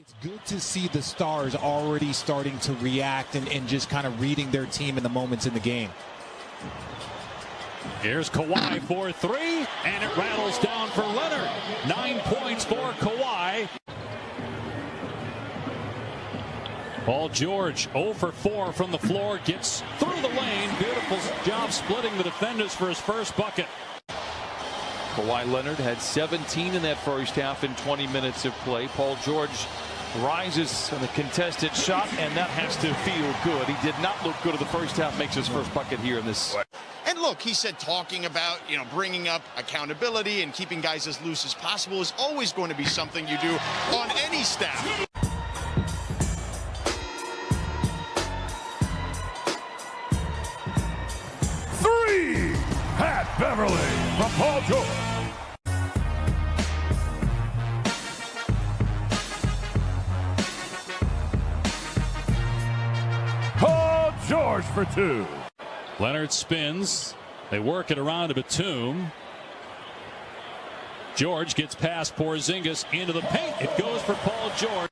It's good to see the stars already starting to react and just kind of reading their team in the moments in the game. Here's Kawhi for three, and it rattles down for Leonard. 9 points for Kawhi. Paul George 0 for 4 from the floor, gets through the lane. Beautiful job splitting the defenders for his first bucket. Kawhi Leonard had 17 in that first half in 20 minutes of play. Paul George rises on a contested shot, and that has to feel good. He did not look good in the first half, makes his first bucket here in this. And look, he said talking about, bringing up accountability and keeping guys as loose as possible is always going to be something you do on any staff. Three! Pat Beverly from Paul George. Paul George for two. Leonard spins. They work it around to Batum. George gets past Porzingis into the paint. It goes for Paul George.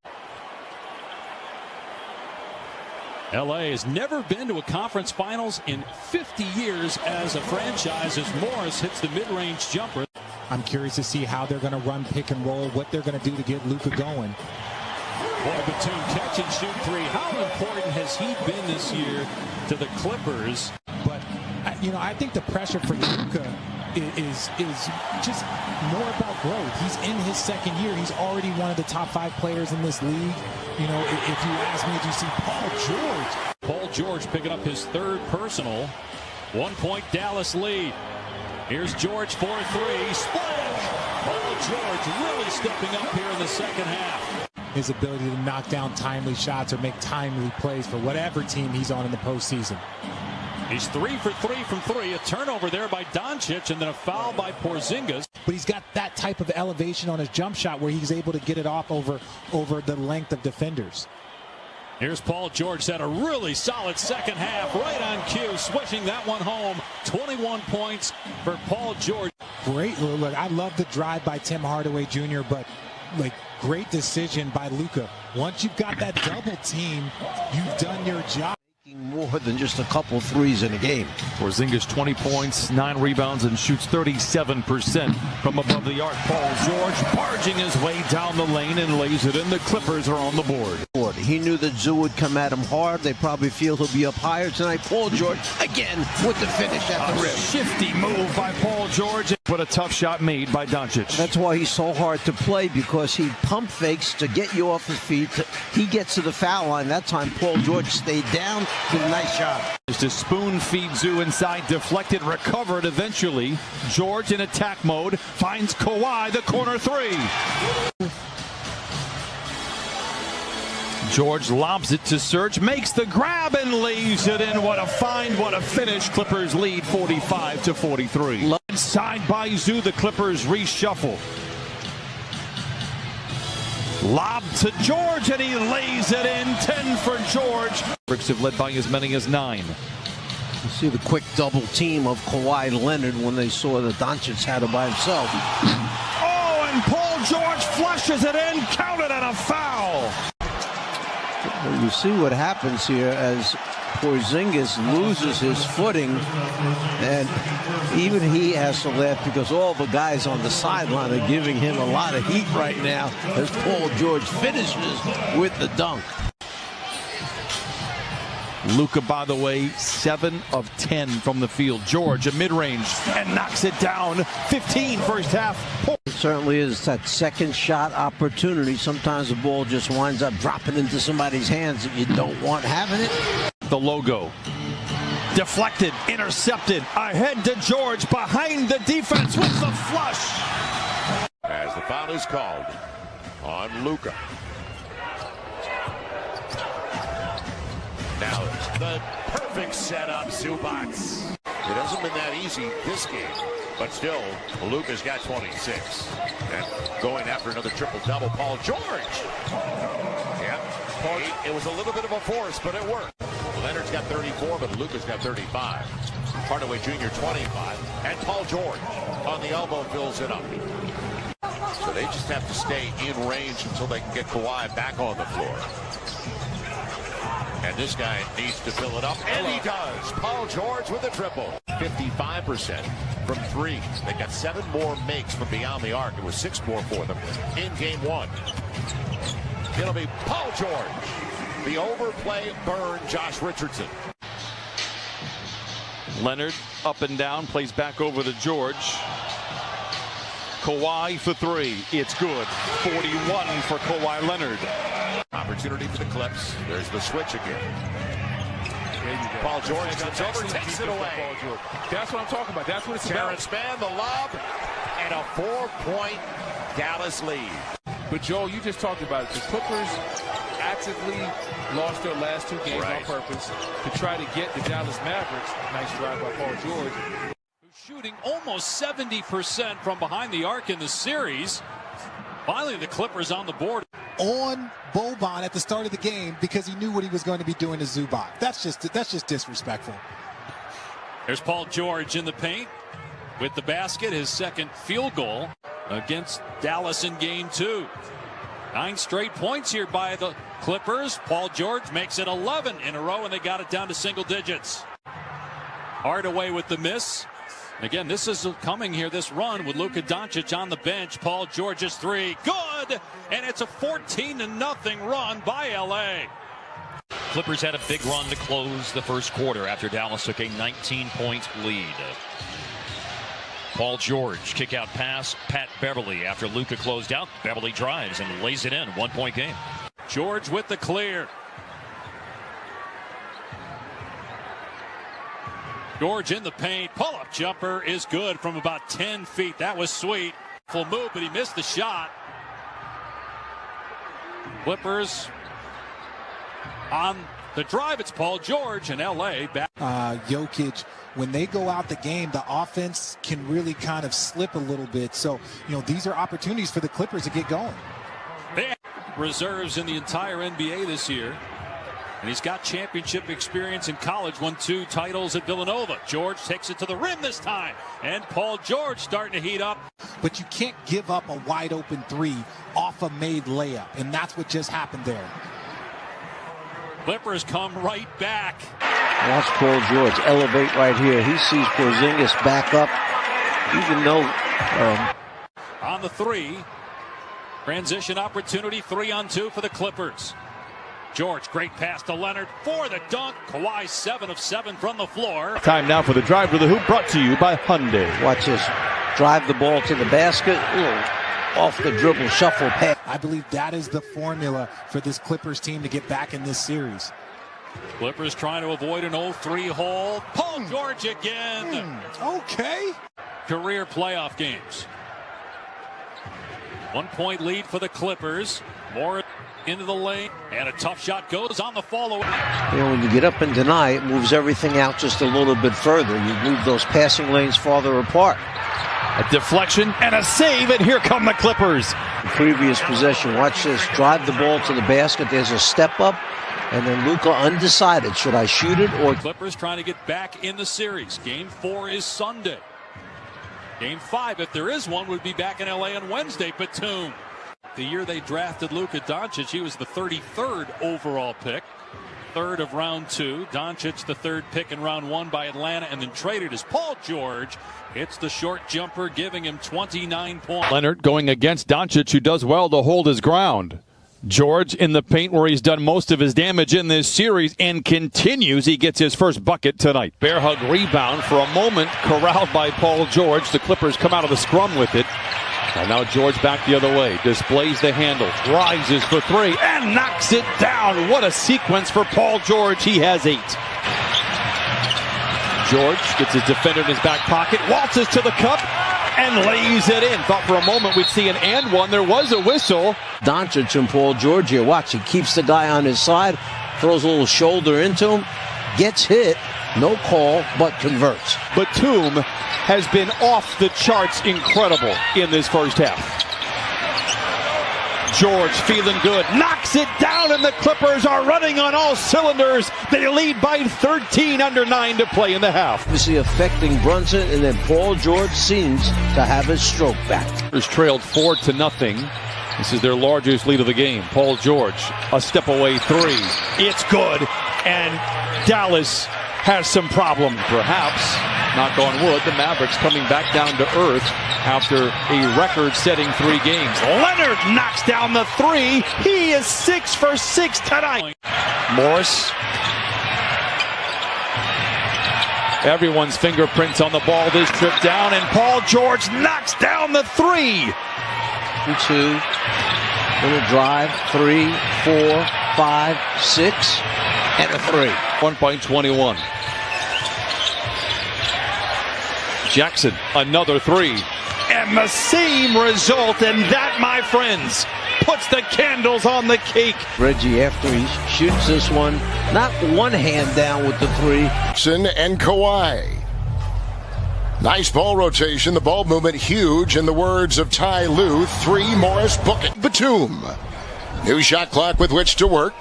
LA has never been to a conference finals in 50 years as a franchise as Morris hits the mid-range jumper. I'm curious to see how they're going to run pick and roll, what they're going to do to get Luka going. Boy, Batum catch and shoot three. How important has he been this year to the Clippers? But, I think the pressure for Luka is just more about growth. He's in his second year. He's already one of the top 5 players in this league. If you ask me, did you see Paul George? Paul George picking up his third personal. 1 point Dallas lead. Here's George for three. Splash! Paul George really stepping up here in the second half. His ability to knock down timely shots or make timely plays for whatever team he's on in the postseason. He's 3 for 3 from three. A turnover there by Doncic, and then a foul by Porzingis. But he's got that type of elevation on his jump shot where he's able to get it off over the length of defenders. Here's Paul George. Had a really solid second half, right on cue, swishing that one home. 21 points for Paul George. Great. Look, I love the drive by Tim Hardaway Jr., but great decision by Luka. Once you've got that double team, you've done your job. More than just a couple threes in a game. Porzingis 20 points, 9 rebounds, and shoots 37% from above the arc. Paul George barging his way down the lane and lays it in. The Clippers are on the board. He knew that Zoo would come at him hard. They probably feel he'll be up higher tonight. Paul George again with the finish at the rim. Shifty move by Paul George, but a tough shot made by Doncic. That's why he's so hard to play, because he pump fakes to get you off his feet. He gets to the foul line. That time Paul George stayed down. Did a nice shot. Just to spoon feed Zoo inside, deflected, recovered eventually. George in attack mode finds Kawhi, the corner three. George lobs it to Serge, makes the grab and lays it in. What a find, what a finish. Clippers lead 45-43. Side by Zoo, the Clippers reshuffle. Lob to George, and he lays it in. 10 for George. Mavericks have led by as many as 9. You see the quick double team of Kawhi Leonard when they saw that Doncic had it by himself. Oh, and Paul George flushes it in. Counted on a foul. Well, you see what happens here as Porzingis loses his footing, and even he has to laugh because all the guys on the sideline are giving him a lot of heat right now as Paul George finishes with the dunk. Luka, by the way, 7 of 10 from the field. George, a mid-range, and knocks it down. 15 first half. It certainly is that second shot opportunity. Sometimes the ball just winds up dropping into somebody's hands that you don't want having it. The logo. Deflected, intercepted, ahead to George, behind the defense with the flush. As the foul is called on Luka. Now the perfect setup, Zubac. It hasn't been that easy this game, but still, Luka's got 26. And going after another triple-double, Paul George. Yeah, it was a little bit of a force, but it worked. Leonard's got 34, but Luka's got 35. Hardaway Jr. 25, and Paul George on the elbow fills it up. So they just have to stay in range until they can get Kawhi back on the floor. And this guy needs to fill it up, and he does. Paul George with a triple. 55% from three. They got 7 more makes from beyond the arc. It was 6 more for them in game 1. It'll be Paul George. The overplay burned Josh Richardson. Leonard up and down, plays back over to George. Kawhi for 3. It's good. 41 for Kawhi Leonard. Opportunity for the Clips. There's the switch again. Paul George comes over, takes it away. That's what I'm talking about. That's what it's Terrence Mann, the lob, and a 4-point Dallas lead. But Joel, you just talked about it. The Clippers actively lost their last 2 games on purpose to try to get the Dallas Mavericks. Nice drive by Paul George. Who's shooting almost 70% from behind the arc in the series. Finally, the Clippers on the board. On Boban at the start of the game because he knew what he was going to be doing to Zubac. That's just disrespectful. There's Paul George in the paint with the basket, his second field goal against Dallas in game 2. 9 straight points here by the Clippers. Paul George makes it 11 in a row, and they got it down to single digits. Hardaway with the miss. Again, this is coming here, this run with Luka Doncic on the bench. Paul George's 3, good, and it's a 14-0 run by LA. Clippers had a big run to close the first quarter after Dallas took a 19-point lead. Paul George, kick out pass, Pat Beverly after Luka closed out. Beverly drives and lays it in, 1-point game. George with the clear. George in the paint, pull-up jumper is good from about 10 feet. That was sweet. Full move, but he missed the shot. Clippers on the drive. It's Paul George and LA back. Jokic, when they go out the game, the offense can really kind of slip a little bit. So, these are opportunities for the Clippers to get going. They have reserves in the entire NBA this year. And he's got championship experience in college, won 2 titles at Villanova. George takes it to the rim this time. And Paul George starting to heat up. But you can't give up a wide open 3 off a made layup. And that's what just happened there. Clippers come right back. Watch Paul George elevate right here. He sees Porzingis back up. Even though on the 3. Transition opportunity, 3-on-2 for the Clippers. George, great pass to Leonard for the dunk. Kawhi 7 of 7 from the floor. Time now for the drive to the hoop, brought to you by Hyundai. watch this. Drive the ball to the basket. Off the dribble, shuffle pass. I believe that is the formula for this Clippers team to get back in this series. Clippers trying to avoid an 0-3 hole. Paul George again. Okay. Career playoff games. 1-point lead for the Clippers. More into the lane, and a tough shot goes on the follow. When you get up and deny, it moves everything out just a little bit further. You move those passing lanes farther apart. A deflection and a save, and here come the Clippers. Previous possession, watch this. Drive the ball to the basket. There's a step up, and then Luka undecided. Should I shoot it or? Clippers trying to get back in the series. Game 4 is Sunday. Game 5, if there is one, would be back in LA on Wednesday. Batum. The year they drafted Luka Doncic, he was the 33rd overall pick. 3rd of round 2. Doncic, the 3rd pick in round 1 by Atlanta, and then traded as Paul George. It's the short jumper, giving him 29 points. Leonard going against Doncic, who does well to hold his ground. George in the paint where he's done most of his damage in this series and continues. He gets his first bucket tonight. Bear hug rebound for a moment, corralled by Paul George. The Clippers come out of the scrum with it. And now George back the other way, displays the handle, rises for 3, and knocks it down. What a sequence for Paul George. He has 8. George gets his defender in his back pocket, waltzes to the cup, and lays it in. Thought for a moment we'd see an and one. There was a whistle. Doncic and Paul George here. Watch, he keeps the guy on his side, throws a little shoulder into him, gets hit, no call, but converts. Batum has been off the charts incredible in this first half. George feeling good, knocks it down, and the Clippers are running on all cylinders. They lead by 13 under 9 to play in the half. Obviously affecting Brunson, and then Paul George seems to have his stroke back. Clippers trailed 4-0. This is their largest lead of the game. Paul George, a step away three. It's good, and Dallas has some problem. Perhaps, knock on wood, the Mavericks coming back down to earth after a record-setting 3 games. Leonard knocks down the 3. He is 6 for 6 tonight. Morris. Everyone's fingerprints on the ball this trip down, and Paul George knocks down the 3. 2, little drive, 3, 4, 5, 6, and a 3. 1.21. Jackson, another 3. And the same result, and that, my friends, puts the candles on the cake. Reggie, after he shoots this one, not one hand down with the 3. Jackson and Kawhi. Nice ball rotation, the ball movement huge. In the words of Ty Lue, 3, Morris, book it. Batum. New shot clock with which to work.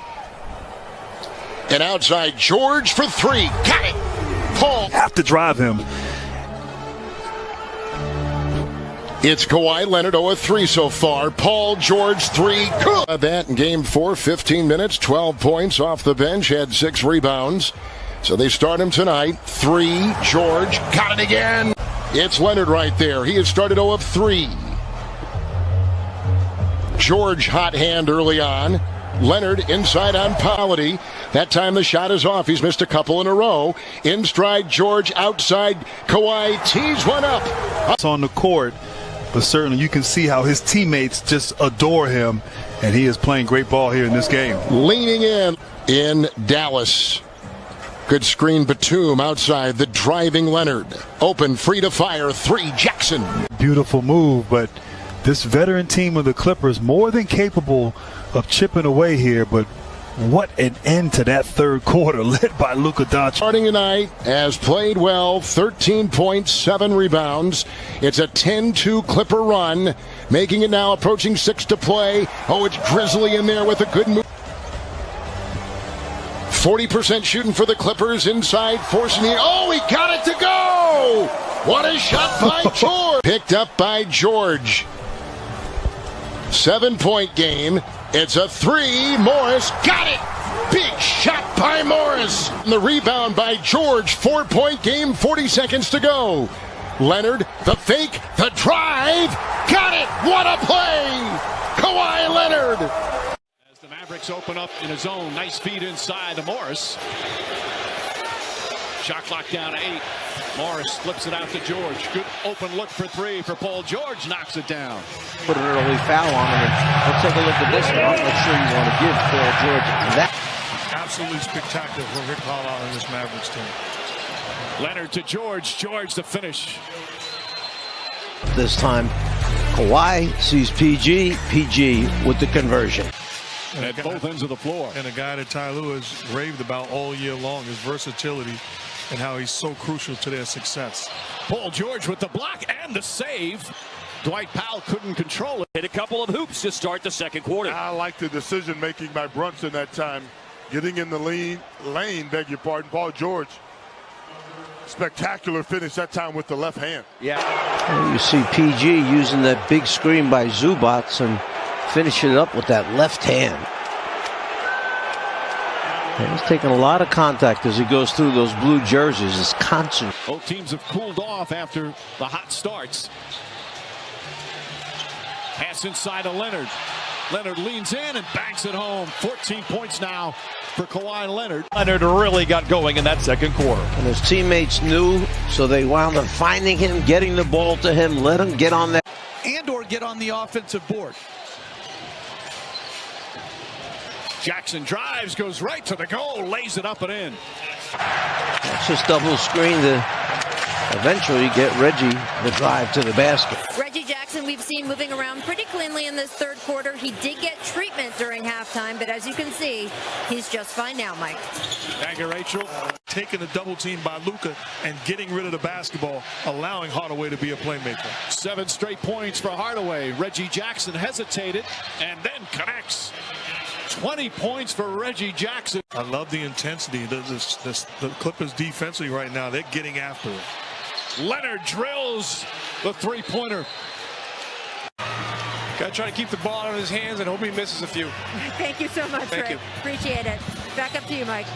And outside George for 3. Got it. Paul. Have to drive him. It's Kawhi Leonard, 0-3 so far. Paul George, 3. Good. That in game 4, 15 minutes, 12 points off the bench, had 6 rebounds. So they start him tonight. 3, George, got it again. It's Leonard right there. He has started 0-3. George, hot hand early on. Leonard inside on Polity. That time the shot is off. He's missed a couple in a row. In stride, George, outside. Kawhi tees one up. It's on the court, but certainly you can see how his teammates just adore him, and he is playing great ball here in this game. Leaning in Dallas. Good screen, Batum outside, the driving Leonard. Open, free to fire, 3, Jackson. Beautiful move, but this veteran team of the Clippers more than capable of chipping away here, but what an end to that third quarter led by Luka Doncic. Starting tonight, has played well, 13 points, 7 rebounds. It's a 10-2 Clipper run, making it now approaching 6 to play. Oh, it's Grizzly in there with a good move. 40% shooting for the Clippers inside, forcing the, oh, he got it to go! What a shot by George! Picked up by George. 7-point game. It's a 3. Morris got it! Big shot by Morris. And the rebound by George. 4-point game, 40 seconds to go. Leonard, the fake, the drive. Got it! What a play! Kawhi Leonard. As the Mavericks open up in a zone, nice feed inside to Morris. Shot clock down to 8. Morris flips it out to George. Good open look for 3 for Paul George. Knocks it down. Put an early foul on him. And let's take a look at this one. I'm not sure you want to give Paul George that. Absolutely spectacular for Rick Carlisle and this Mavericks team. Leonard to George. George the finish. This time, Kawhi sees PG. PG with the conversion. At both ends of the floor. And a guy that Ty Lue has raved about all year long, his versatility and how he's so crucial to their success. Paul George with the block and the save. Dwight Powell couldn't control it. Hit a couple of hoops to start the second quarter. I like the decision making by Brunson that time. Getting in the lane, beg your pardon, Paul George. Spectacular finish that time with the left hand. Yeah. And you see PG using that big screen by Zubats and finishing it up with that left hand. And he's taking a lot of contact as he goes through those blue jerseys. It's constant. Both teams have cooled off after the hot starts. Pass inside to Leonard. Leonard leans in and banks it home. 14 points now for Kawhi Leonard. Leonard really got going in that second quarter. And his teammates knew, so they wound up finding him, getting the ball to him, let him get on that. And or get on the offensive board. Jackson drives, goes right to the goal, lays it up and in. That's just double screen to eventually get Reggie the drive to the basket. Reggie Jackson, we've seen moving around pretty cleanly in this third quarter. He did get treatment during halftime, but as you can see, he's just fine now, Mike. Thank you, Rachel. taking the double team by Luka and getting rid of the basketball, allowing Hardaway to be a playmaker. 7 straight points for Hardaway. Reggie Jackson hesitated and then connects. 20 points for Reggie Jackson. I love the intensity. The Clippers defensively right now, they're getting after it. Leonard drills the three-pointer. Got to try to keep the ball out of his hands and hope he misses a few. Thank you so much, Rick. Appreciate it. Back up to you, Mike.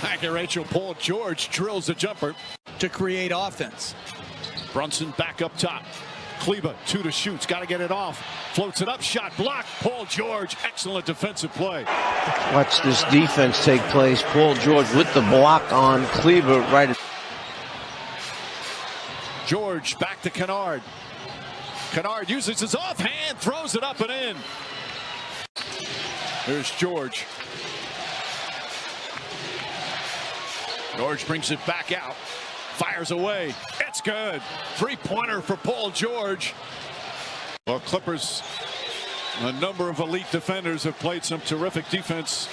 Thank you, Rachel. Paul George drills the jumper to create offense. Brunson back up top. Kleba, 2 to shoot. Got to get it off. Floats it up. Shot blocked. Paul George, excellent defensive play. Watch this defense take place. Paul George with the block on Kleba right. George back to Kennard. Kennard uses his offhand, throws it up and in. There's George. George brings it back out. Fires away. It's good. Three-pointer for Paul George. Well, Clippers, a number of elite defenders have played some terrific defense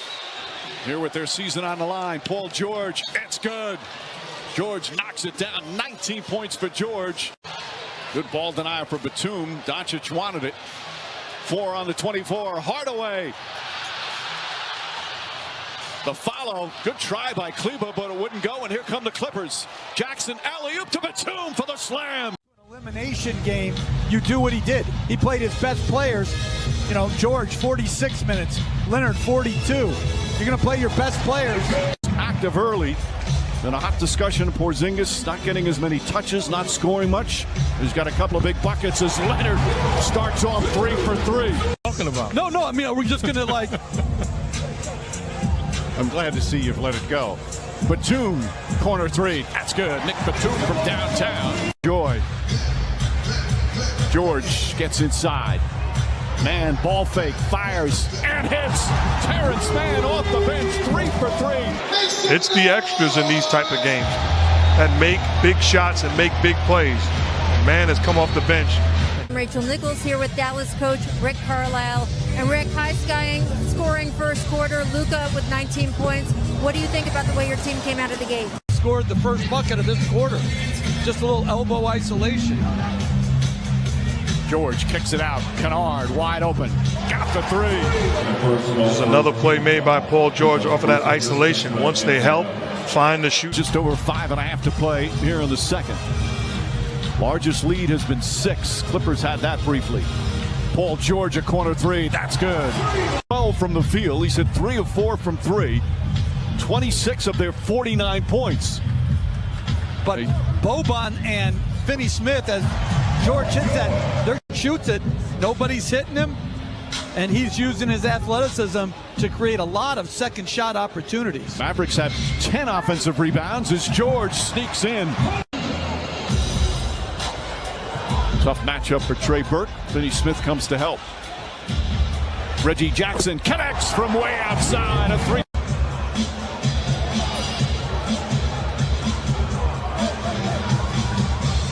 here with their season on the line. Paul George, it's good. George knocks it down. 19 points for George. Good ball denial for Batum. Doncic wanted it. 4 on the 24. Hardaway. The follow. Good try by Kleba, but it wouldn't go. And here come the Clippers. Jackson alley-oop to Batum for the slam. Elimination game, you do what he did. He played his best players. You know, George, 46 minutes. Leonard, 42. You're going to play your best players. Active early. Then a hot discussion of Porzingis not getting as many touches, not scoring much. He's got a couple of big buckets as Leonard starts off 3 for 3. Talking about? No, I mean, are we just going to like... I'm glad to see you've let it go. Batum, corner 3. That's good. Nick Batum from downtown. George gets inside. Man, ball fake, fires, and hits. Terrence Mann off the bench, 3 for 3. It's the extras in these type of games that make big shots and make big plays. Mann has come off the bench. Rachel Nichols here with Dallas coach Rick Carlisle. And Rick, high-scoring first quarter. Luka with 19 points. What do you think about the way your team came out of the gate? Scored the first bucket of this quarter. Just a little elbow isolation. George kicks it out. Kennard wide open. Got the 3. This is another play made by Paul George off of that isolation. Once they help find the shoot. Just over 5.5 to play here in the second. Largest lead has been 6. Clippers had that briefly. Paul George, a corner 3. That's good. 12 from the field. He's hit 3 of 4 from 3. 26 of their 49 points. But Boban and Finney Smith, as George hits that, there shoots it. Nobody's hitting him. And he's using his athleticism to create a lot of second shot opportunities. Mavericks have 10 offensive rebounds as George sneaks in. Tough matchup for Trey Burke. Finney Smith comes to help. Reggie Jackson connects from way outside. A 3.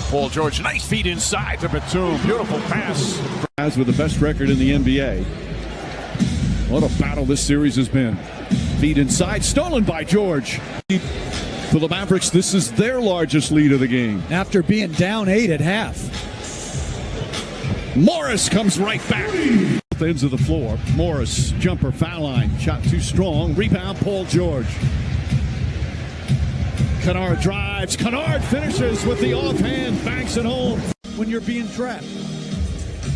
Paul George, nice feed inside to Batum. Beautiful pass. As with the best record in the NBA. What a battle this series has been. Feed inside, stolen by George. For the Mavericks, this is their largest lead of the game. After being down 8 at half. Morris comes right back. Both ends of the floor. Morris, jumper, foul line. Shot too strong. Rebound, Paul George. Kennard drives. Kennard finishes with the offhand. Banks it home. When you're being trapped.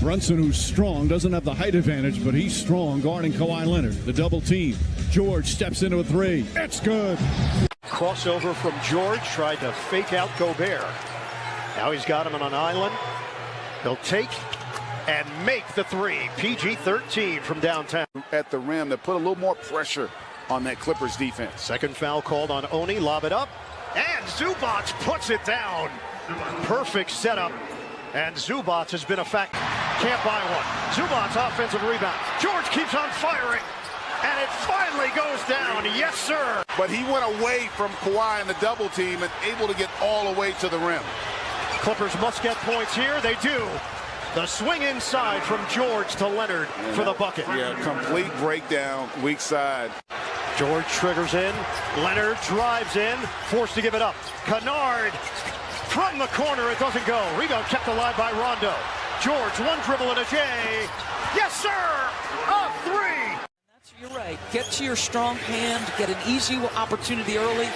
Brunson, who's strong, doesn't have the height advantage, but he's strong guarding Kawhi Leonard. The double team. George steps into a 3. It's good. Crossover from George. Tried to fake out Gobert. Now he's got him on an island. He'll take and make the 3. PG-13 from downtown. At the rim to put a little more pressure on that Clippers defense. Second foul called on Oni. Lob it up. And Zubac puts it down. Perfect setup. And Zubac has been a fact. Can't buy one. Zubac offensive rebound. George keeps on firing. And it finally goes down. Yes, sir. But he went away from Kawhi in the double team and able to get all the way to the rim. Clippers must get points here. They do. The swing inside from George to Leonard for the bucket. Yeah, complete breakdown, weak side. George triggers in. Leonard drives in, forced to give it up. Kennard from the corner, it doesn't go. Rebound kept alive by Rondo. George, one dribble and a J. Yes, sir! A three! You're right. Get to your strong hand, get an easy opportunity early,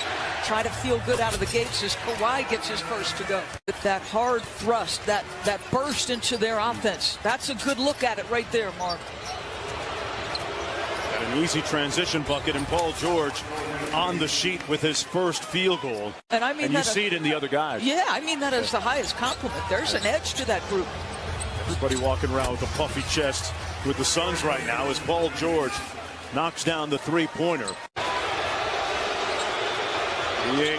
try to feel good out of the gates as Kawhi gets his first to go. With that hard thrust, that burst into their offense, that's a good look at it right there, Mark. Got an easy transition bucket, and Paul George on the sheet with his first field goal. And I mean, and you see it in the other guys. Yeah, I mean that as the highest compliment. There's an edge to that group. Everybody walking around with a puffy chest with the Suns right now as Paul George knocks down the three-pointer.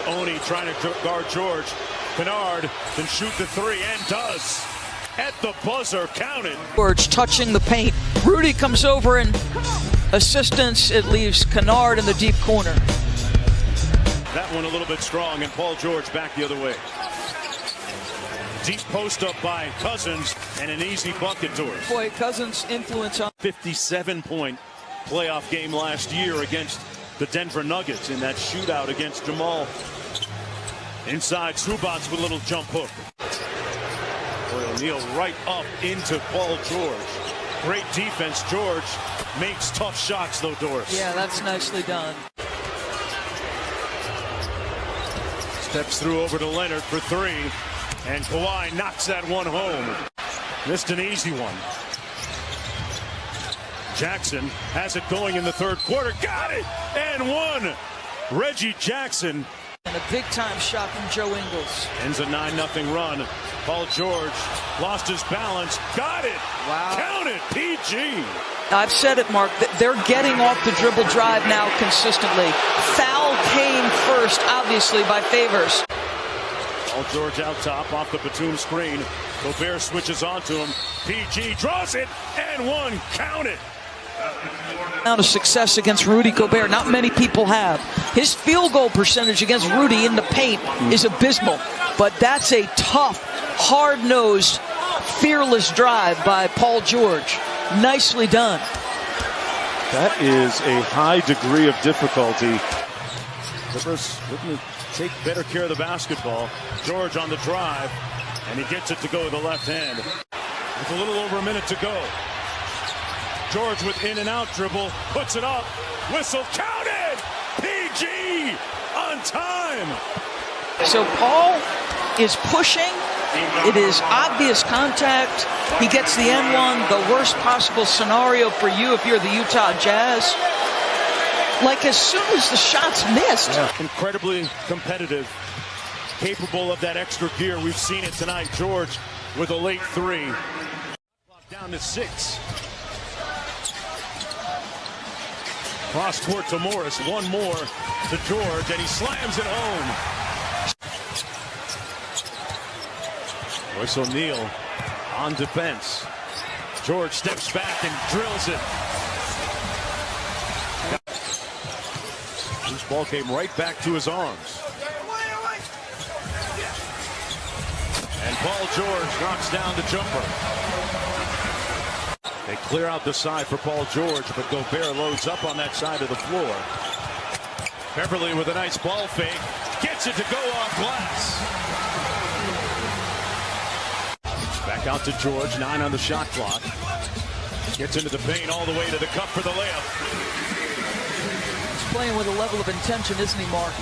Oni trying to guard George. Kennard can shoot the three and does. At the buzzer, counted. George touching the paint. Rudy comes over and assistance. It leaves Kennard in the deep corner. That one a little bit strong, and Paul George back the other way. Deep post up by Cousins and an easy bucket to her. Boy, Cousins' influence on 57-point playoff game last year against the Denver Nuggets in that shootout against Jamal. Inside, Zubac with a little jump hook. Boy, O'Neal right up into Paul George. Great defense. George makes tough shots, though, Doris. Yeah, that's nicely done. Steps through over to Leonard for three. And Kawhi knocks that one home. Missed an easy one. Jackson has it going in the third quarter. Got it! And one! Reggie Jackson. And a big-time shot from Joe Ingles. Ends a 9-0 run. Paul George lost his balance. Got it! Wow. Count it! PG! I've said it, Mark. They're getting off the dribble drive now consistently. Foul came first, obviously, by Favors. Paul George out top off the Batum screen. Gobert switches onto him. PG draws it, and one. Count it. Out of success against Rudy Gobert. Not many people have. His field goal percentage against Rudy in the paint is abysmal. But that's a tough, hard-nosed, fearless drive by Paul George. Nicely done. That is a high degree of difficulty. Clippers looking to take better care of the basketball. George on the drive, and he gets it to go with the left hand. With a little over a minute to go. George with in and out dribble, puts it up, whistle counted! PG on time! So Paul is pushing. It is obvious contact. He gets the N1, the worst possible scenario for you if you're the Utah Jazz. Like as soon as the shot's missed. Yeah. Incredibly competitive, capable of that extra gear. We've seen it tonight. George with a late three. Down to 6. Cross court to Morris. One more to George, and he slams it home. Royce O'Neal on defense. George steps back and drills it. This ball came right back to his arms. And Paul George knocks down the jumper. They clear out the side for Paul George, but Gobert loads up on that side of the floor. Beverly with a nice ball fake. Gets it to go off glass. Back out to George. 9 on the shot clock. Gets into the paint all the way to the cup for the layup. He's playing with a level of intention, isn't he, Mark?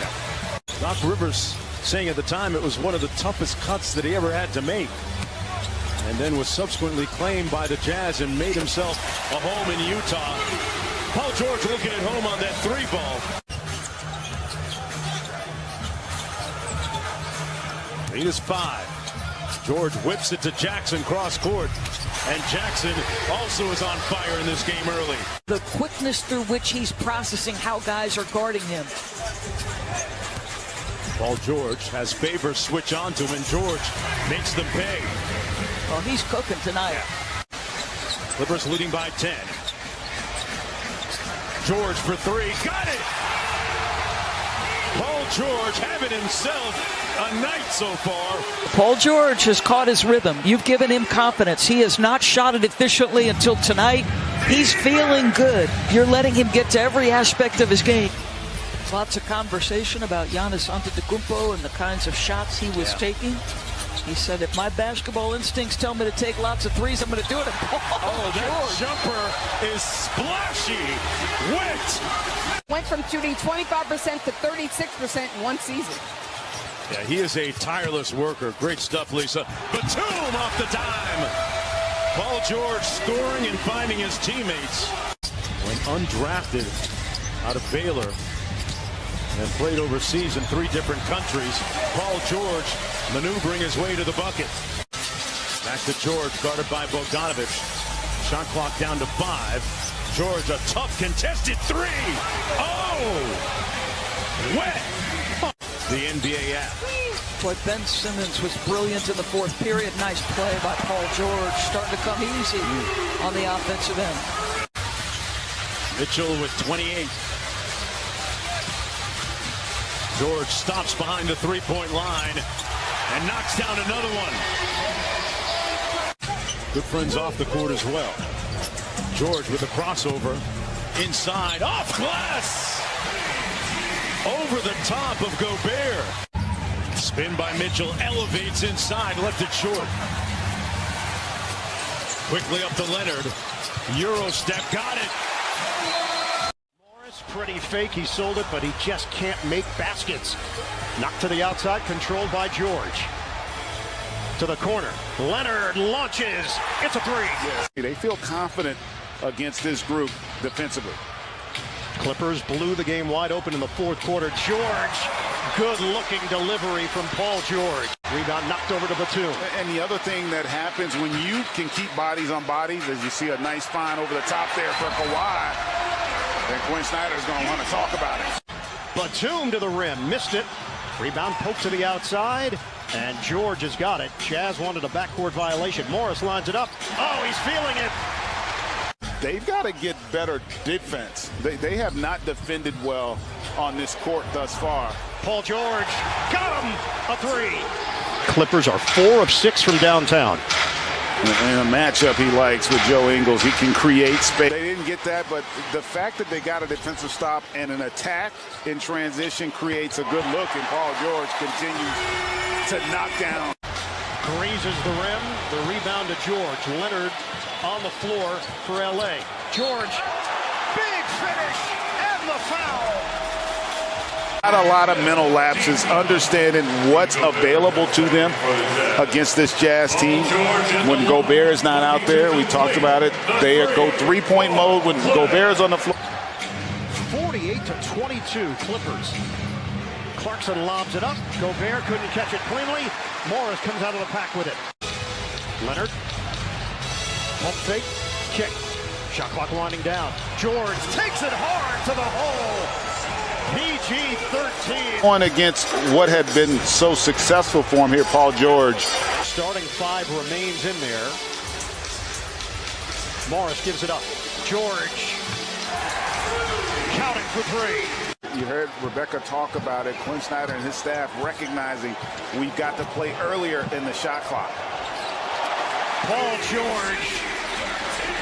Doc Rivers saying at the time it was one of the toughest cuts that he ever had to make. And then was subsequently claimed by the Jazz and made himself a home in Utah. Paul George looking at home on that three ball. Lead is 5. George whips it to Jackson cross court. And Jackson also is on fire in this game early. The quickness through which he's processing how guys are guarding him. Paul George has Favors switch onto him, and George makes them pay. Well, he's cooking tonight. Clippers leading by 10. George for 3. Got it! Paul George having himself a night so far. Paul George has caught his rhythm. You've given him confidence. He has not shot it efficiently until tonight. He's feeling good. You're letting him get to every aspect of his game. Lots of conversation about Giannis Antetokounmpo and the kinds of shots he was taking. He said, if my basketball instincts tell me to take lots of threes, I'm going to do it. Oh, that jumper is splashy. Went from shooting 25% to 36% in one season. Yeah, he is a tireless worker. Great stuff, Lisa. Batum off the dime. Paul George scoring and finding his teammates. Went undrafted out of Baylor and played overseas in 3 different countries. Paul George maneuvering his way to the bucket. Back to George, guarded by Bogdanovic. Shot clock down to 5. George, a tough contested 3. Oh! Wet! The NBA app. Boy, Ben Simmons was brilliant in the 4th period. Nice play by Paul George. Starting to come easy on the offensive end. Mitchell with 28. George stops behind the 3-point line and knocks down another one. Good friends off the court as well. George with a crossover. Inside, off glass! Over the top of Gobert. Spin by Mitchell, elevates inside, left it short. Quickly up to Leonard. Euro step, got it. Morris, pretty fake, he sold it, but he just can't make baskets. Knocked to the outside, controlled by George. To the corner, Leonard launches, it's a 3. Yes. They feel confident against this group defensively. Clippers blew the game wide open in the 4th quarter. George, good-looking delivery from Paul George. Rebound knocked over to Batum. And the other thing that happens when you can keep bodies on bodies, as you see a nice find over the top there for Kawhi, then Quinn Snyder's going to want to talk about it. Batum to the rim, missed it. Rebound poked to the outside, and George has got it. Jazz wanted a backcourt violation. Morris lines it up. Oh, he's feeling it. They've got to get better defense. They have not defended well on this court thus far. Paul George got him, a 3. Clippers are 4 of 6 from downtown. In a matchup he likes with Joe Ingles, he can create space. They didn't get that, but the fact that they got a defensive stop and an attack in transition creates a good look, and Paul George continues to knock down. Grazes the rim, the rebound to George. Leonard on the floor for LA. George, big finish, and the foul. Not a lot of mental lapses, understanding what's available to them against this Jazz team. When Gobert is not out there, we talked about it, they go 3-point mode when Gobert is on the floor. 48-22 Clippers. Clarkson lobs it up. Gobert couldn't catch it cleanly. Morris comes out of the pack with it. Leonard. Pump fake. Kick. Shot clock winding down. George takes it hard to the hole. PG-13. On against what had been so successful for him here, Paul George. Starting 5 remains in there. Morris gives it up. George counting for 3. You heard Rebecca talk about it. Quinn Snyder and his staff recognizing we've got to play earlier in the shot clock. Paul George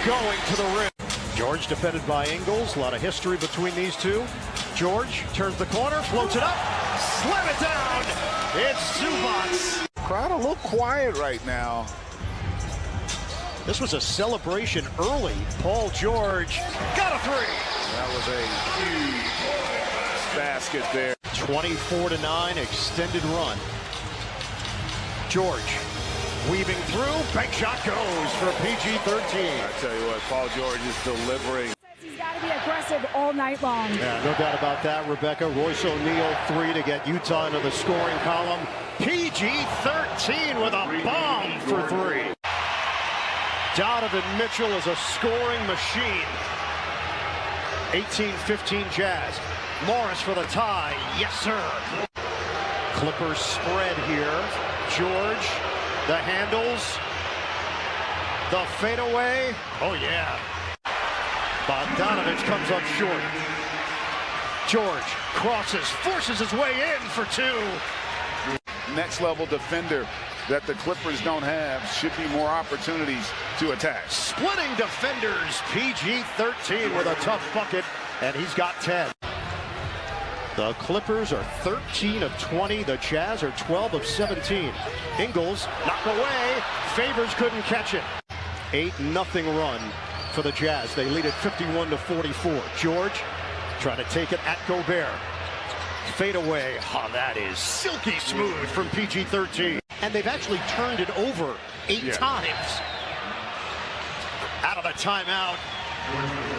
going to the rim. George defended by Ingles. A lot of history between these two. George turns the corner, floats it up, slam it down. It's Zubac. Crowd a little quiet right now. This was a celebration early. Paul George got a 3. That was a huge basket there. 24-9 extended run. George weaving through, bank shot goes for PG-13. I tell you what, Paul George is delivering. He's got to be aggressive all night long. Yeah, no doubt about that, Rebecca. Royce O'Neal 3 to get Utah into the scoring column. PG-13 with a bomb for 3. Donovan Mitchell is a scoring machine. 18-15 Jazz. Morris for the tie. Yes, sir. Clippers spread here. George, the handles, the fadeaway. Oh, yeah. Bogdanovic comes up short. George crosses, forces his way in for 2. Next level defender that the Clippers don't have. Should be more opportunities to attack. Splitting defenders, PG-13 with a tough bucket, and he's got 10. The Clippers are 13 of 20. The Jazz are 12 of 17. Ingles knocked away. Favors couldn't catch it. 8-0 run for the Jazz. They lead at 51-44. George trying to take it at Gobert. Fade away. Oh, that is silky smooth from PG-13. And they've actually turned it over 8 times. Out of the timeout,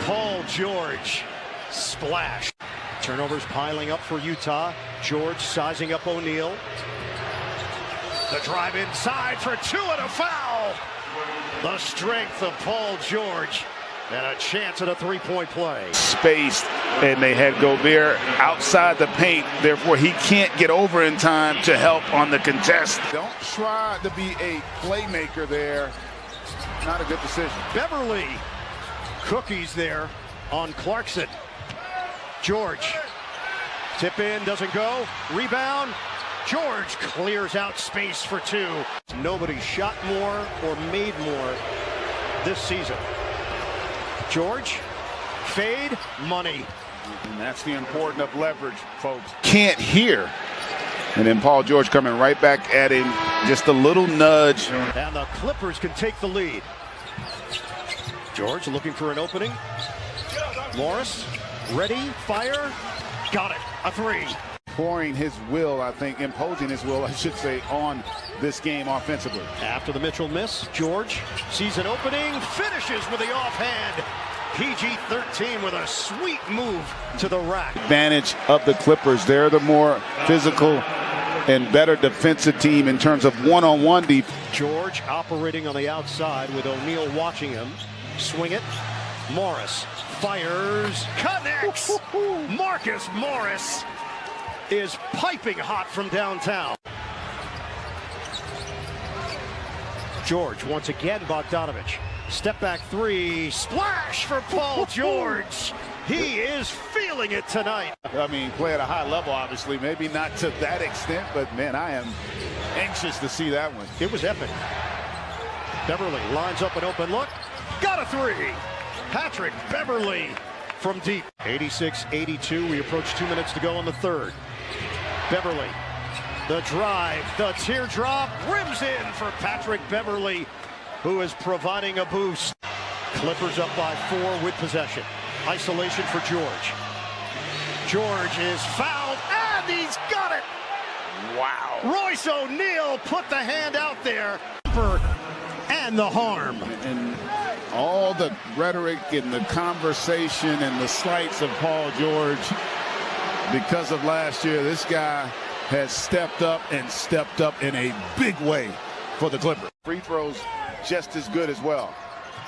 Paul George. Splash. Turnovers piling up for Utah. George sizing up O'Neal. The drive inside for 2 and a foul. The strength of Paul George. And a chance at a three-point play. Spaced, and they had Gobert outside the paint. Therefore, he can't get over in time to help on the contest. Don't try to be a playmaker there. Not a good decision. Beverly. Cookies there on Clarkson. George. Tip in, doesn't go. Rebound. George clears out space for 2. Nobody shot more or made more this season. George, fade, money. And that's the importance of leverage, folks. Can't hear. And then Paul George coming right back at him. Just a little nudge. And the Clippers can take the lead. George looking for an opening. Morris, ready, fire. Got it, a 3. Pouring his will, I think, imposing his will, I should say, on this game offensively. After the Mitchell miss, George sees an opening, finishes with the offhand. PG-13 with a sweet move to the rack. Advantage of the Clippers. They're the more physical and better defensive team in terms of one-on-one defense. George operating on the outside with O'Neal watching him. Swing it. Morris fires, connects. Marcus Morris is piping hot from downtown. George once again, Bogdanovich. Step back 3, splash for Paul George. He is feeling it tonight. I mean, play at a high level, obviously. Maybe not to that extent, but man, I am anxious to see that one. It was epic. Beverly lines up an open look. Got a 3. Patrick Beverly from deep. 86-82. We approach 2 minutes to go on the third. Beverly, the drive, the teardrop, rims in for Patrick Beverly, who is providing a boost. Clippers up by 4 with possession. Isolation for George. George is fouled, and he's got it! Wow. Royce O'Neal put the hand out there. And the harm. And all the rhetoric and the conversation and the slights of Paul George because of last year, this guy has stepped up in a big way for the Clippers. Free throws just as good as well.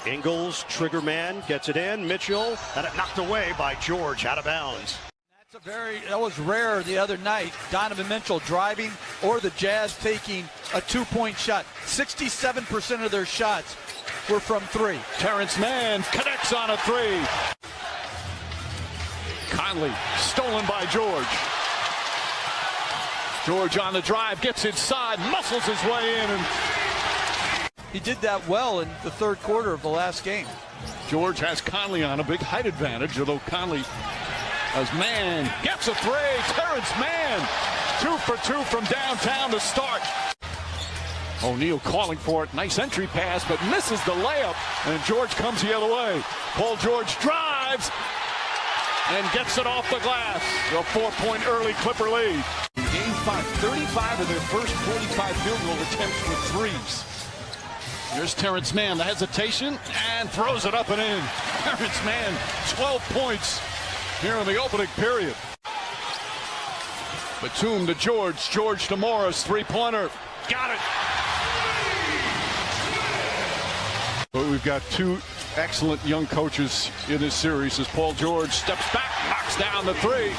Ingles, trigger man, gets it in. Mitchell, and it knocked away by George, out of bounds. That was rare the other night. Donovan Mitchell driving or the Jazz taking a 2-point shot. 67% of their shots were from 3. Terrence Mann connects on a 3. Conley stolen by George. George on the drive, gets inside, muscles his way in. And he did that well in the third quarter of the last game. George has Conley on a big height advantage, although Conley, as Mann gets a 3. Terrence Mann, 2 for 2 from downtown to start. O'Neal calling for it. Nice entry pass, but misses the layup. And George comes the other way. Paul George drives and gets it off the glass. A 4-point early Clipper lead. In Game 5, 35 of their first 45 field goal attempts were 3s. Here's Terrence Mann, the hesitation, and throws it up and in. Terrence Mann, 12 points here in the opening period. Batum to George, George to Morris, 3-pointer. Got it. But we've got 2 excellent young coaches in this series as Paul George steps back, knocks down the 3.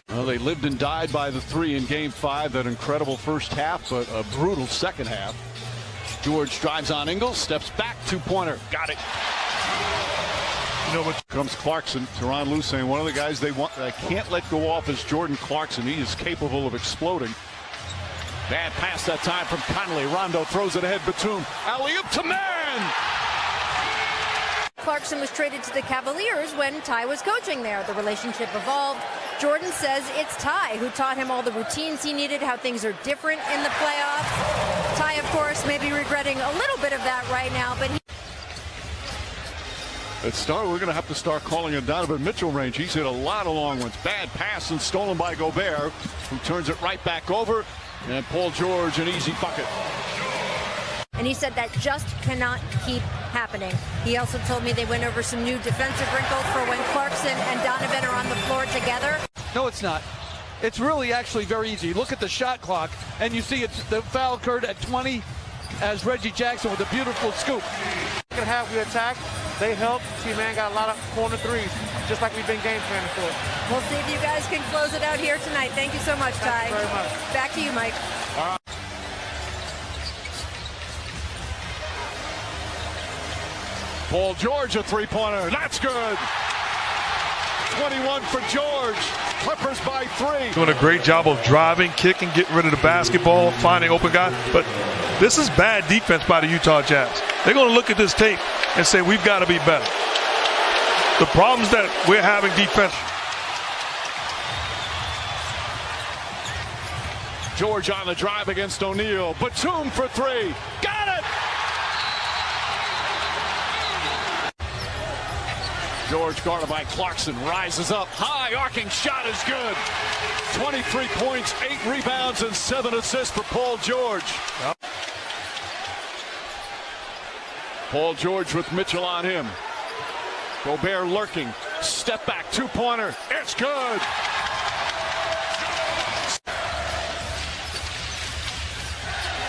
Well, they lived and died by the 3 in Game 5. That incredible first half, but a brutal second half. George drives on Ingles, steps back, 2-pointer. Got it. You know what comes Clarkson, Tyronn Lue saying one of the guys they can't let go off is Jordan Clarkson. He is capable of exploding. Bad pass that time from Conley. Rondo throws it ahead. Batum. Alley-oop to Man. Clarkson was traded to the Cavaliers when Ty was coaching there. The relationship evolved. Jordan says it's Ty who taught him all the routines he needed, how things are different in the playoffs. Ty, of course, may be regretting a little bit of that right now, but we're going to have to start calling a Donovan Mitchell range. He's hit a lot of long ones. Bad pass and stolen by Gobert, who turns it right back over. And Paul George, an easy bucket. And he said that just cannot keep happening. He also told me they went over some new defensive wrinkles for when Clarkson and Donovan are on the floor together. No, it's not. It's really actually very easy. Look at the shot clock, and you see the foul occurred at 20 as Reggie Jackson with a beautiful scoop. Second half, we attacked. They helped. T-Man got a lot of corner threes, just like we've been game planning for. We'll see if you guys can close it out here tonight. Thank you so much, Ty. Thank you very much. Back to you, Mike. Paul George, a three-pointer. That's good. 21 for George. Clippers by 3. Doing a great job of driving, kicking, getting rid of the basketball, finding open guys. But this is bad defense by the Utah Jazz. They're going to look at this tape and say, we've got to be better. The problems that we're having defense. George on the drive against O'Neal. Batum for 3. Got it! George guarded by Clarkson, rises up high, arcing shot is good. 23 points, 8 rebounds, and 7 assists for Paul George. Yep. Paul George with Mitchell on him. Gobert lurking, step back, 2-pointer, it's good.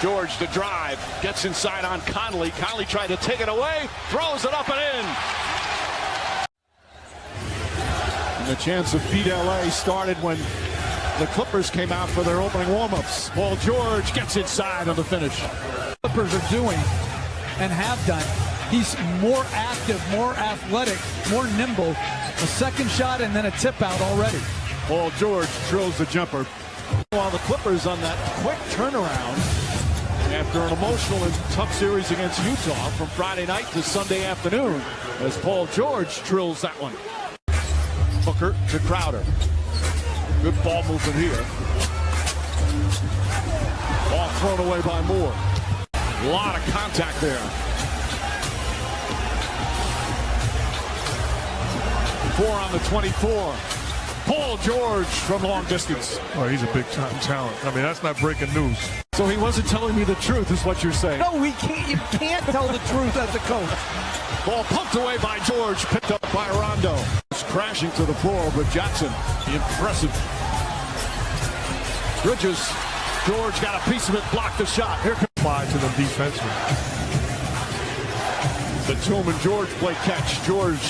George the drive, gets inside on Conley. Conley tried to take it away, throws it up and in. And the chance of beat LA started when the Clippers came out for their opening warm-ups. Paul George gets inside on the finish. Clippers are doing and have done. He's more active, more athletic, more nimble. A second shot and then a tip out already. Paul George drills the jumper. While the Clippers on that quick turnaround after an emotional and tough series against Utah from Friday night to Sunday afternoon as Paul George drills that one. Booker to Crowder. Good ball movement here. Ball thrown away by Moore. A lot of contact there. 4 on the 24. Paul George from long distance. Oh, he's a big-time talent. I mean, that's not breaking news. So he wasn't telling me the truth, is what you're saying. No, we can't. You can't tell the truth as a coach. Ball pumped away by George, picked up by Rondo. It's crashing to the floor, but Jackson, impressive. Bridges, George got a piece of it, blocked the shot. Here comes to them defensively. Batum and George play catch. George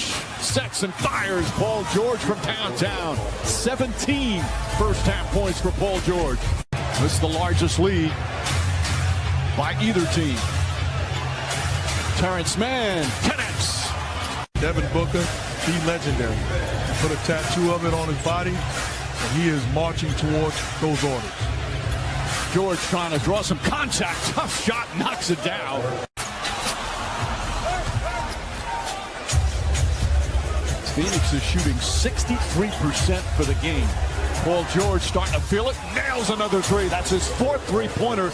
sets and fires. Paul George from downtown. 17 first-half points for Paul George. This is the largest lead by either team. Terrence Mann connects. Devin Booker, he's legendary. He put a tattoo of it on his body, and he is marching towards those orders. George trying to draw some contact. Tough shot, knocks it down. Phoenix is shooting 63% for the game. Paul George starting to feel it. Nails another 3. That's his 4th three-pointer.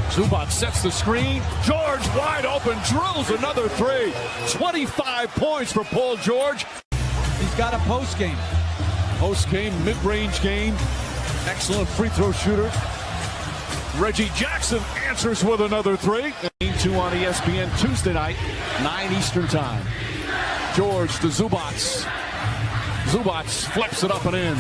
Zubac sets the screen. George wide open, drills another 3. 25 points for Paul George. He's got a post game. Post game, mid-range game. Excellent free throw shooter. Reggie Jackson answers with another 3. Game 2 on ESPN Tuesday night, 9 Eastern time. George to Zubac. Zubac flips it up and in.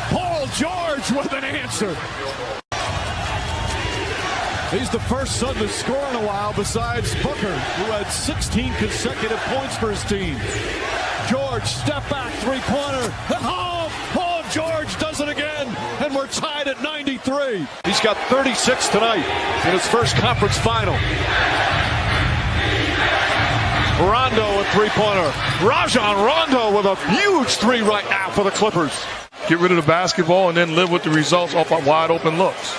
Paul George with an answer. He's the first Sun to score in a while besides Booker, who had 16 consecutive points for his team. George, step back, three-pointer. Oh, Paul George does it again, and we're tied at 93. He's got 36 tonight in his first conference final. Rondo a three-pointer. Rajon Rondo with a huge three right now for the Clippers. Get rid of the basketball and then live with the results off of wide open looks.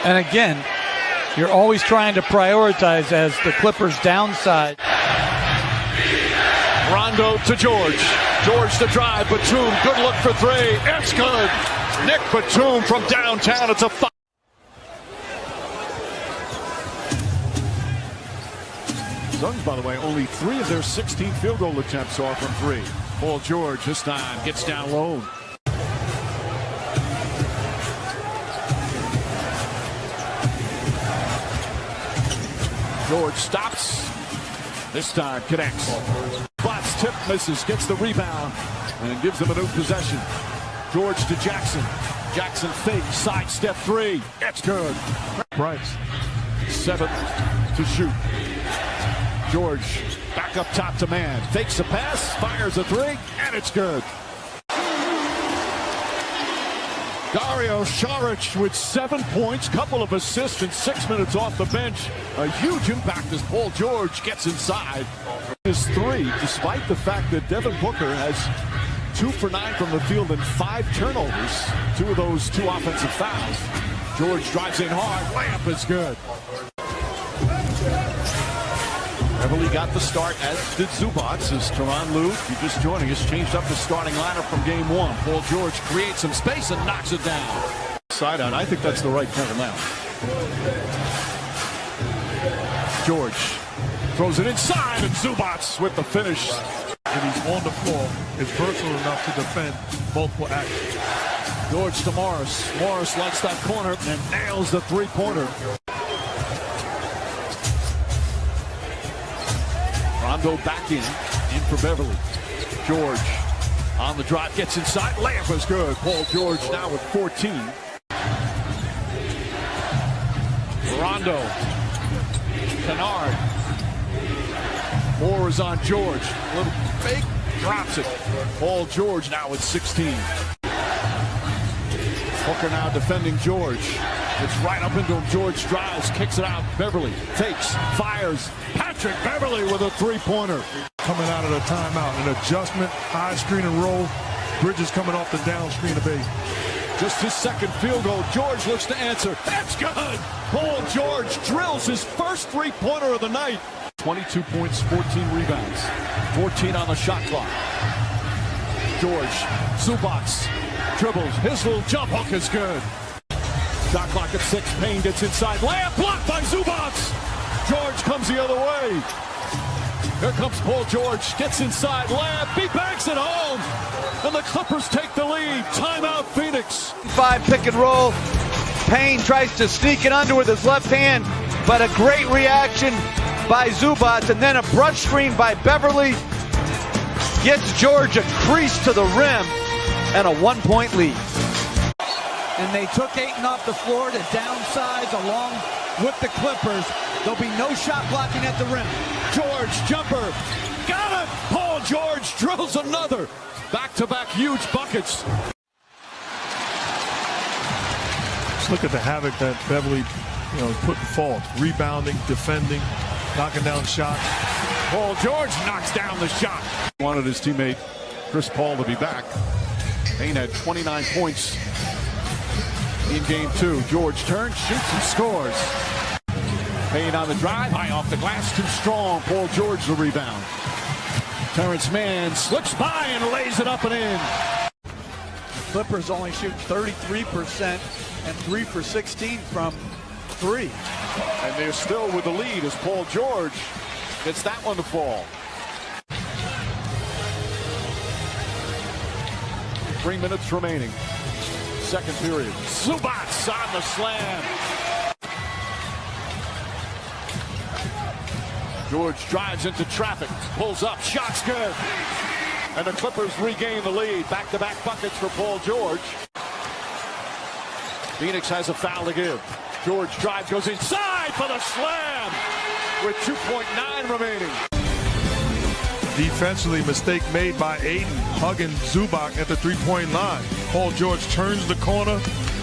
And again, you're always trying to prioritize as the Clippers' downside. Rondo to George. George to drive. Batum, good look for three. It's good. Nick Batum from downtown. It's a five. Suns, by the way, only 3 of their 16 field goal attempts are from 3. Paul George this time gets down low. George stops. This time connects. Spots tip, misses, gets the rebound, and gives them a new possession. George to Jackson. Jackson fake, sidestep three. It's good. Price. 7 to shoot. George back up top to man. Fakes a pass, fires a three, and it's good. Dario Saric with 7 points, couple of assists in 6 minutes off the bench. A huge impact as Paul George gets inside. His three, despite the fact that Devin Booker has 2 for 9 from the field and 5 turnovers. 2 of those 2 offensive fouls. George drives in hard, layup is good. Beverly got the start, as did Zubats, as Tyronn Lue, who just joining us, changed up the starting lineup from game 1. Paul George creates some space and knocks it down. Side out, I think that's the right call now. George throws it inside, and Zubats with the finish. And he's on the floor, is versatile enough to defend multiple actions. George to Morris. Morris likes that corner and nails the three-pointer. Rondo back in for Beverly. George on the drive, gets inside, layup is good. Paul George now with 14. Rondo, Kennard. Moore is on George. A little fake, drops it. Paul George now with 16. Hooker now defending George. It's right up into him. George drives, kicks it out. Beverly fakes, fires. Patrick Beverly with a three-pointer. Coming out of the timeout, an adjustment, high screen and roll. Bridges coming off the down screen of base. Just his second field goal. George looks to answer. That's good. Paul George drills his first three-pointer of the night. 22 points, 14 rebounds. 14 on the shot clock. George, Zubats, dribbles. His little jump hook is good. Shot clock at 6. Payne gets inside. Layup blocked by Zubats. George comes the other way. Here comes Paul George. Gets inside. Layup. He banks it home. And the Clippers take the lead. Timeout Phoenix. 5 pick and roll. Payne tries to sneak it under with his left hand, but a great reaction by Zubats, and then a brush screen by Beverly. Gets George a crease to the rim and a 1-point lead. And they took Ayton off the floor to downsize along with the Clippers. There'll be no shot blocking at the rim. George jumper. Got it! Paul George drills another. Back-to-back huge buckets. Just look at the havoc that Beverly is putting forth. Rebounding, defending, knocking down shots. Paul George knocks down the shot. Wanted his teammate Chris Paul to be back. Payne had 29 points in game 2. George turns, shoots, and scores. Payne on the drive, high off the glass, too strong. Paul George the rebound. Terrence Mann slips by and lays it up and in. Clippers only shoot 33% and 3 for 16 from 3. And they're still with the lead as Paul George gets that one to fall. 3 minutes remaining. Second period. Zubats on the slam. George drives into traffic, pulls up, shot's good. And the Clippers regain the lead. Back-to-back buckets for Paul George. Phoenix has a foul to give. George drives, goes inside for the slam with 2.9 remaining. Defensively, mistake made by Aiden, hugging Zubac at the three-point line. Paul George turns the corner,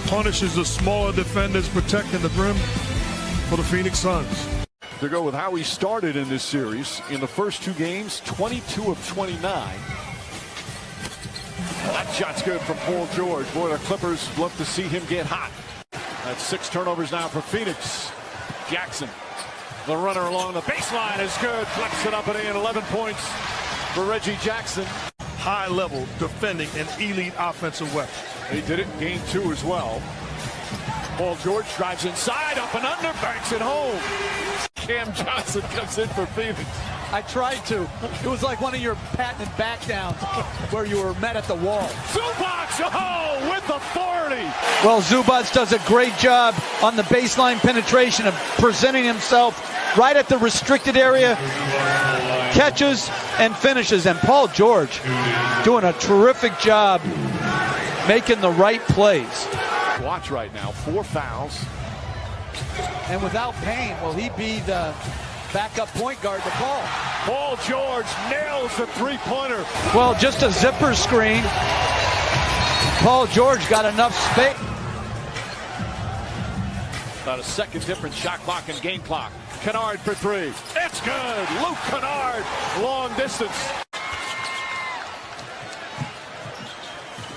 punishes the smaller defenders, protecting the rim for the Phoenix Suns. To go with how he started in this series. In the first 2 games, 22 of 29. That shot's good from Paul George. Boy, the Clippers love to see him get hot. That's 6 turnovers now for Phoenix. Jackson, the runner along the baseline, is good. Flex it up and in. 11 points for Reggie Jackson. High level defending, an elite offensive weapon. He did it in game 2 as well. Paul George drives inside, up and under, banks it home. Cam Johnson comes in for Phoenix. I tried to. It was like one of your patented back downs where you were met at the wall. Zubac, oh, with authority. Well, Zubac does a great job on the baseline penetration of presenting himself right at the restricted area, catches and finishes. And Paul George doing a terrific job making the right plays. Watch right now, 4 fouls. And without Payne, will he be the backup point guard to Paul? Paul George nails the three-pointer. Well, just a zipper screen. Paul George got enough space. About a second difference, shot clock and game clock. Kennard for 3. It's good. Luke Kennard, long distance.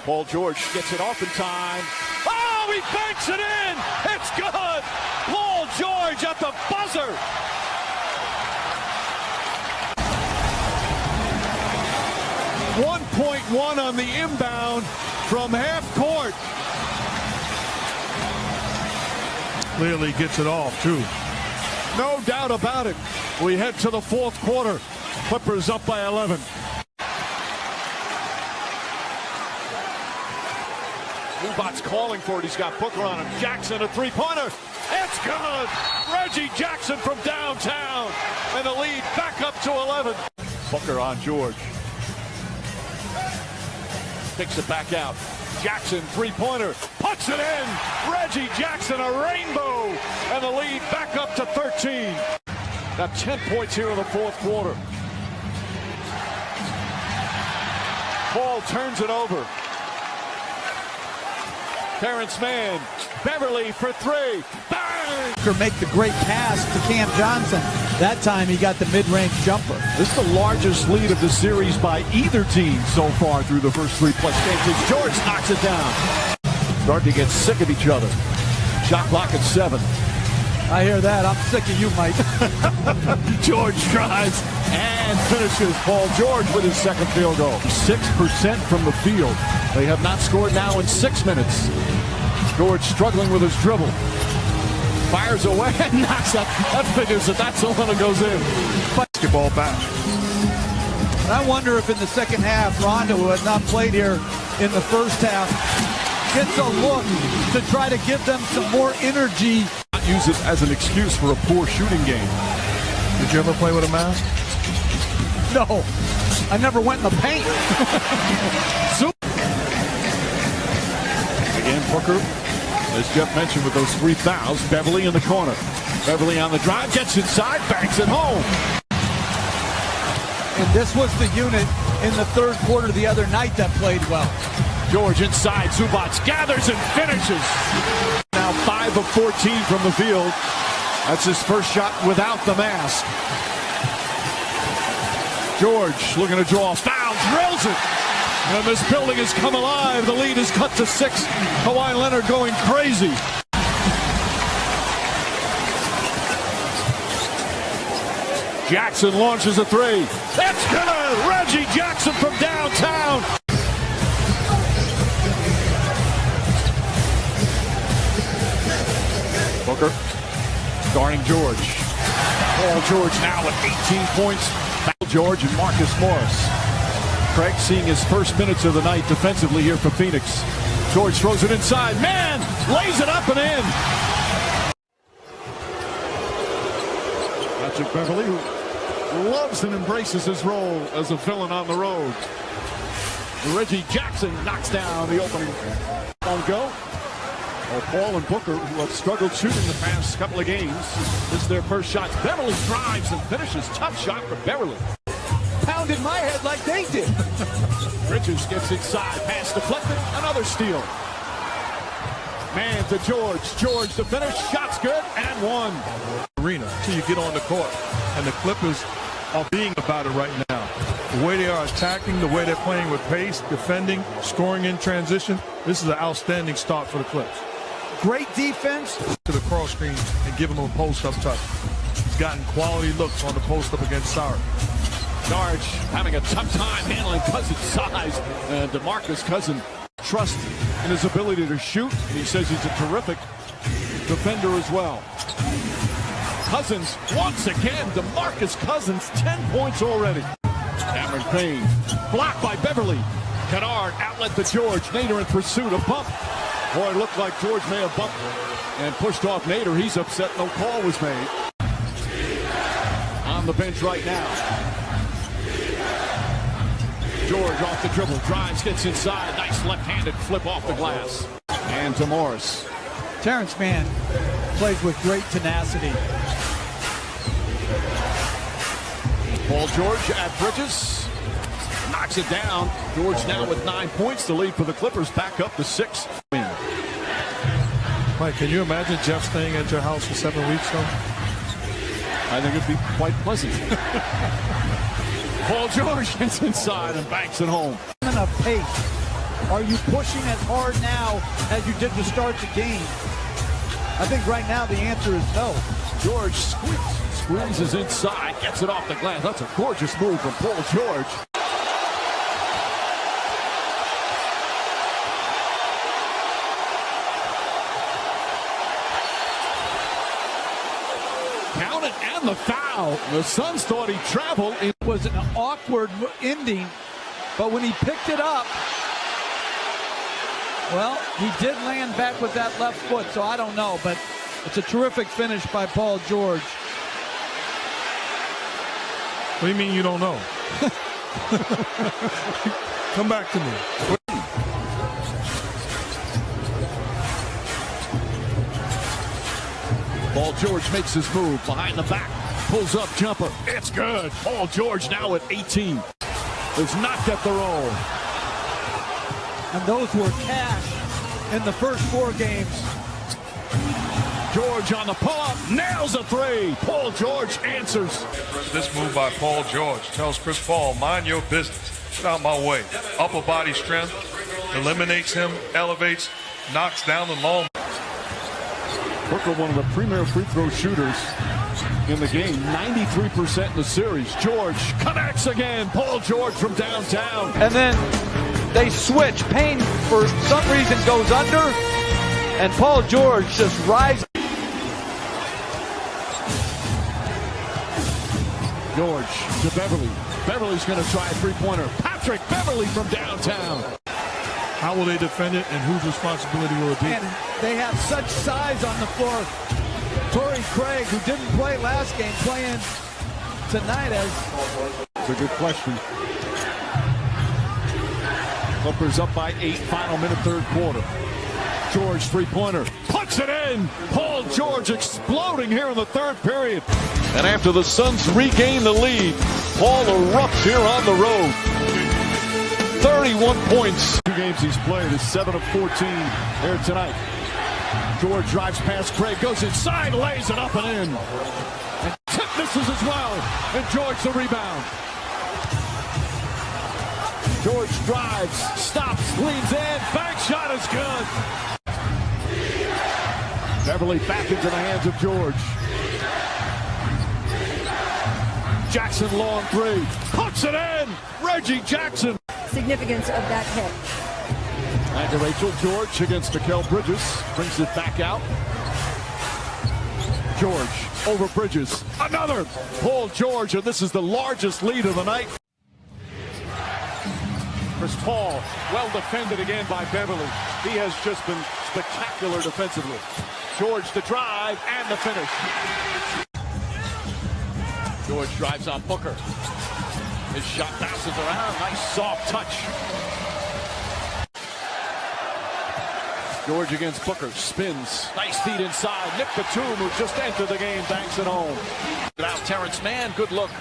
Paul George gets it off in time. Oh, he banks it in. It's good. Paul George at the buzzer. .1 on the inbound from half court. Clearly gets it off, too. No doubt about it. We head to the 4th quarter. Clippers up by 11. Zubac's calling for it. He's got Booker on him. Jackson, a three-pointer. It's good. Reggie Jackson from downtown. And the lead back up to 11. Booker on George. Picks it back out. Jackson, three-pointer. Puts it in. Reggie Jackson, a rainbow. And the lead back up to 13. Got 10 points here in the 4th quarter. Paul turns it over. Terrence Mann, Beverly for 3. Bang! Make the great pass to Cam Johnson. That time he got the mid-range jumper. This is the largest lead of the series by either team so far through the first 3+ games. George knocks it down. Starting to get sick of each other. Shot clock at 7. I hear that. I'm sick of you, Mike. George drives and finishes. Paul George with his 2nd field goal. 6% from the field. They have not scored now in 6 minutes. George struggling with his dribble. Fires away and knocks up. That figures that that's the one that goes in. Basketball back. I wonder if in the second half, Rondo, who has not played here in the first half, gets a look to try to give them some more energy. Not use it as an excuse for a poor shooting game. Did you ever play with a mask? No, I never went in the paint. Again, Booker, as Jeff mentioned, with those 3 fouls. Beverly in the corner. Beverly on the drive, gets inside, banks it home. And this was the unit in the 3rd quarter the other night that played well. George inside, Zubac gathers and finishes. Now 5 of 14 from the field. That's his first shot without the mask. George looking to draw a foul, drills it. And this building has come alive. The lead is cut to 6. Kawhi Leonard going crazy. Jackson launches a 3. That's good. Reggie Jackson from downtown. Booker guarding George. Paul George now with 18 points. George and Marcus Morris. Craig seeing his first minutes of the night defensively here for Phoenix. George throws it inside. Man, lays it up and in. Patrick Beverly, who loves and embraces his role as a villain on the road. Reggie Jackson knocks down the opening. On go. Paul and Booker, who have struggled shooting the past couple of games. This is their first shots. Beverly drives and finishes. Tough shot for Beverly. Power sound in my head like they did. Bridges gets inside, pass deflected, another steal. Man to George. George the finish, shot's good, and one. Arena until you get on the court, and the Clippers are being about it right now. The way they are attacking, the way they're playing with pace, defending, scoring in transition, this is an outstanding start for the Clips. Great defense. To the cross screen and give him a post-up touch. He's gotten quality looks on the post-up against Sark. George having a tough time handling Cousins' size. And DeMarcus Cousins trust in his ability to shoot. And he says he's a terrific defender as well. Cousins once again. DeMarcus Cousins, 10 points already. Cameron Payne blocked by Beverly. Kennard outlet to George. Nader in pursuit. A bump. Boy, it looked like George may have bumped and pushed off Nader. He's upset no call was made. On the bench right now. George off the dribble, drives, gets inside. Nice left-handed flip off the glass. And to Morris. Terrence Mann plays with great tenacity. Paul George at Bridges. Knocks it down. George now with 9 points. The lead for the Clippers back up to 6. Mike, can you imagine Jeff staying at your house for 7 weeks, though? I think it'd be quite pleasant. Paul George gets inside and banks it home. A pace. Are you pushing as hard now as you did to start the game? I think right now the answer is no. George squeezes inside, gets it off the glass. That's a gorgeous move from Paul George. Count it, and the foul. The Suns thought he traveled. It was an awkward ending, but when he picked it up, well, he did land back with that left foot, so I don't know, but it's a terrific finish by Paul George. What do you mean you don't know? Come back to me. Paul George makes his move behind the back, pulls up jumper. It's good. Paul George now at 18. Does not get the roll. And those were cash in the first 4 games. George on the pull-up, nails a 3. Paul George answers. This move by Paul George tells Chris Paul, mind your business. Get out my way. Upper body strength, eliminates him, elevates, knocks down the long. Booker, one of the premier free throw shooters in the game, 93% in the series. George connects again. Paul George from downtown. And then they switch. Payne, for some reason, goes under, and Paul George just rises. George to Beverly. Beverly's going to try a three-pointer. Patrick Beverly from downtown. How will they defend it, and whose responsibility will it be? And they have such size on the floor. Torrey Craig, who didn't play last game, playing tonight as... It's a good question. Clippers up by 8, final minute, third quarter. George, three-pointer, puts it in. Paul George exploding here in the third period. And after the Suns regain the lead, Paul erupts here on the road. 31 points. 2 games he's played is 7 of 14 here tonight. George drives past Craig, goes inside, lays it up and in. And Tip misses as well. And George the rebound. George drives, stops, leans in, bank shot is good. Beverly back into the hands of George. Jackson long 3, puts it in. Reggie Jackson. Significance of that hit. Back to Rachel. George against Mikal Bridges. Brings it back out. George over Bridges. Another. Paul George, and this is the largest lead of the night. Chris Paul, well defended again by Beverly. He has just been spectacular defensively. George the drive and the finish. George drives on Booker. His shot bounces around. Nice soft touch. George against Booker. Spins. Nice feed inside. Nick Batum, who just entered the game, banks it home. Out Terrence Mann. Good look.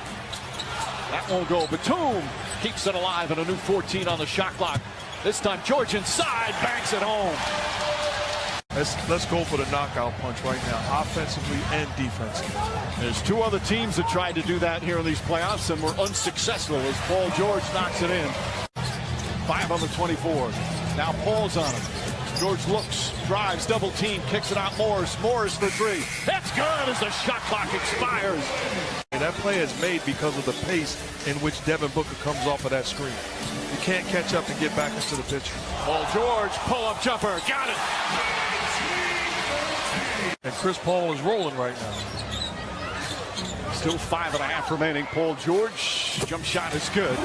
That won't go. Batum keeps it alive and a new 14 on the shot clock. This time George inside, banks it home. Let's go for the knockout punch right now, offensively and defensively. There's two other teams that tried to do that here in these playoffs and were unsuccessful as Paul George knocks it in. 5 on the 24. Now Paul's on him. George looks, drives, double team, kicks it out. Morris for 3. That's good as the shot clock expires. And that play is made because of the pace in which Devin Booker comes off of that screen. You can't catch up and get back into the picture. Paul George, pull-up jumper, got it. And Chris Paul is rolling right now. Still 5.5 remaining. Paul George, jump shot is good.